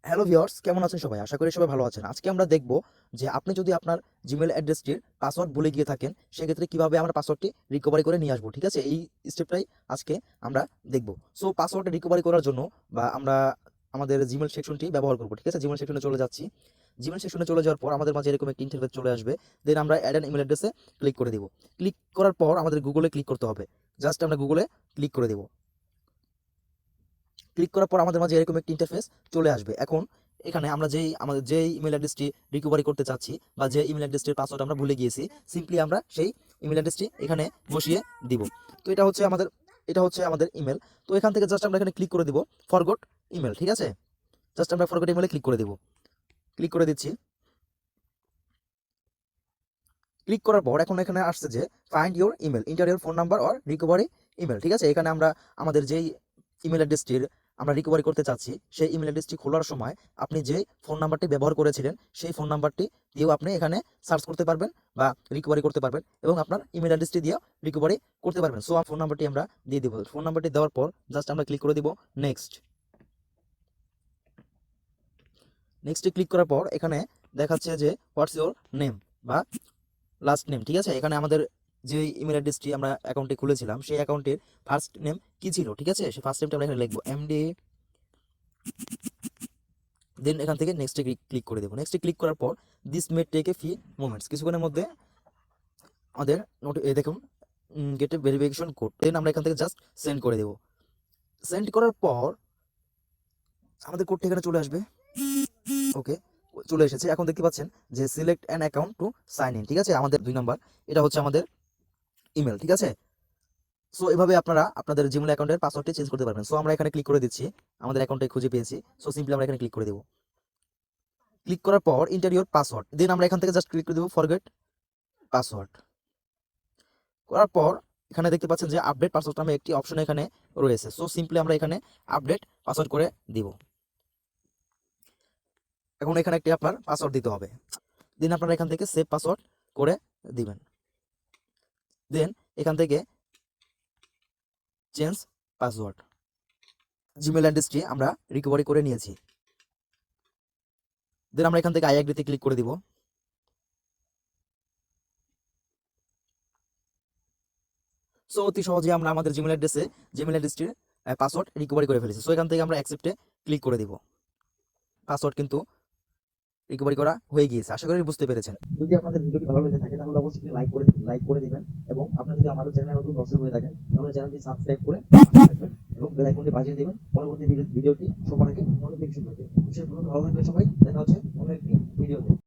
Hello viewers, কেমন আছেন সবাই? আশা করি সবাই ভালো আছেন। আজকে আমরা দেখব যে আপনি যদি আপনার জিমেইল অ্যাড্রেসটির পাসওয়ার্ড ভুলে গিয়ে থাকেন, সেক্ষেত্রে কিভাবে আমরা পাসওয়ার্ডটি রিকভারি করে নিয়ে আসবো। ঠিক আছে? এই স্টেপটাই আজকে আমরা দেখব। সো পাসওয়ার্ড রিকভারি করার জন্য আমরা আমাদের জিমেইল সেকশনটি ব্যবহার করব। ঠিক আছে? জিমেইল সেকশনে চলে যাচ্ছি। জিমেইল সেকশনে চলে যাওয়ার পর আমাদের মাঝে এরকম একটি ইন্টারফেস চলে আসবে। দেন আমরা অ্যাড অ্যান ইমেইল অ্যাড্রেসে ক্লিক করে দিব। ক্লিক করার পর আমাদের গুগলে ক্লিক করতে হবে। জাস্ট আমরা গুগলে ক্লিক করে দেব। ক্লিক করার পর আমাদের মাঝে এরকম একটি ইন্টারফেস চলে আসবে। এখন এখানে আমরা আমাদের যেই ইমেল অ্যাড্রেসটি রিকভারি করতে চাচ্ছি বা যে ইমেল অ্যাড্রেসটির পাসওয়ার্ড আমরা ভুলে গিয়েছি, সিম্পলি আমরা সেই ইমেল অ্যাড্রেসটি এখানে বসিয়ে দিব। তো এটা হচ্ছে আমাদের ইমেল। তো এখান থেকে জাস্ট আমরা এখানে ক্লিক করে দিব ফরগট ইমেল। ঠিক আছে? জাস্ট আমরা ফরগট ইমেলে ক্লিক করে দিব। ক্লিক করে দিচ্ছি। ক্লিক করার পর এখন এখানে আসছে যে find your email, enter your phone number or recovery email. ঠিক আছে? এখানে আমরা আমাদের যেই ইমেল অ্যাড্রেসটির আমরা রিকভারি করতে চাচ্ছি, সেই ইমেল অ্যাড্রেসটি খোলার সময় আপনি যে ফোন নাম্বারটি ব্যবহার করেছিলেন, সেই ফোন নাম্বারটি দিয়েও আপনি এখানে সার্চ করতে পারবেন বা রিকভারি করতে পারবেন এবং আপনার ইমেল অ্যাড্রেসটি দিয়েও রিকভারি করতে পারবেন। সো ফোন নাম্বারটি আমরা দিয়ে দিব। ফোন নাম্বারটি দেওয়ার পর জাস্ট আমরা ক্লিক করে দিব নেক্সট। নেক্সটে ক্লিক করার পর এখানে দেখাচ্ছে যে হোয়াটস ইউর নেম বা লাস্ট নেম। ঠিক আছে? এখানে আমাদের যে ইমেল অ্যাড্রেসটি আমরা অ্যাকাউন্টে খুলেছিলাম, সেই অ্যাকাউন্টের ফার্স্ট নেম কি ছিল? ঠিক আছে? সেই ফার্স্ট নেমটা আমরা এখানে লিখবো এমডি। দেন এখান থেকে নেক্সটে ক্লিক করে দেবো। নেক্সটে ক্লিক করার পর this may take a few moments, কিছুক্ষণের মধ্যে আমাদের দেখুন get a verification code. Then আমরা এখান থেকে জাস্ট সেন্ড করে দেবো। সেন্ড করার পর আমাদের কোডটি এখানে চলে আসবে। ওকে, চলে এসেছে। এখন দেখতে পাচ্ছেন যে select an account to sign in. ঠিক আছে? আমাদের 2 নাম্বার, এটা হচ্ছে আমাদের ইমেল। ঠিক আছে? সো এভাবে আপনারা আপনাদের জিমেইল অ্যাকাউন্টের পাসওয়ার্ডটি চেঞ্জ করতে পারবেন। সো আমরা এখানে ক্লিক করে দিচ্ছি। আমাদের অ্যাকাউন্টে খুঁজে পেয়েছি। সো সিম্পলি আমরা এখানে ক্লিক করে দেব। ক্লিক করার পর এন্টার ইওর পাসওয়ার্ড। দেন আমরা এখান থেকে জাস্ট ক্লিক করে দেব ফরগেট পাসওয়ার্ড। করার পর এখানে দেখতে পাচ্ছেন যে আপডেট পাসওয়ার্ড নামে একটি অপশন এখানে রয়েছে। সো সিম্পলি আমরা এখানে আপডেট পাসওয়ার্ড করে দিব। এখন এখানে একটি আপনার পাসওয়ার্ড দিতে হবে। দেন আপনারা এখান থেকে সেভ পাসওয়ার্ড করে দিবেন। দেন এখান থেকে চেঞ্জ পাসওয়ার্ড। জিমেইল অ্যাড্রেসটি আমরা রিকভারি করে নিয়েছি। দেন আমরা এখান থেকে আই এগ্রিতে ক্লিক করে দিব। সো অতি সহজে আমরা আমাদের জিমেইল অ্যাড্রেসটির পাসওয়ার্ড রিকভারি করে ফেলেছি। সো এখান থেকে আমরা অ্যাকসেপ্টে ক্লিক করে দিব। পাসওয়ার্ড কিন্তু রিকভারি করা হয়ে গিয়েছে। আশা করি বুঝতে পেরেছেন। যদি আপনাদের ভিডিওটি ভালো লেগে থাকে তাহলে অবশ্যই লাইক করে দিবেন এবং আপনারা যদি আমাদের চ্যানেলে নতুন দর্শক হয়ে থাকেন তাহলে চ্যানেলটি সাবস্ক্রাইব করে পাশে থাকবেন এবং বেল আইকনটি বাজিয়ে দিবেন পরবর্তী ভিডিওটি সবার আগে নোটিফিকেশন পাবেন। ভালো থাকবেন সবাই। দেখা হচ্ছে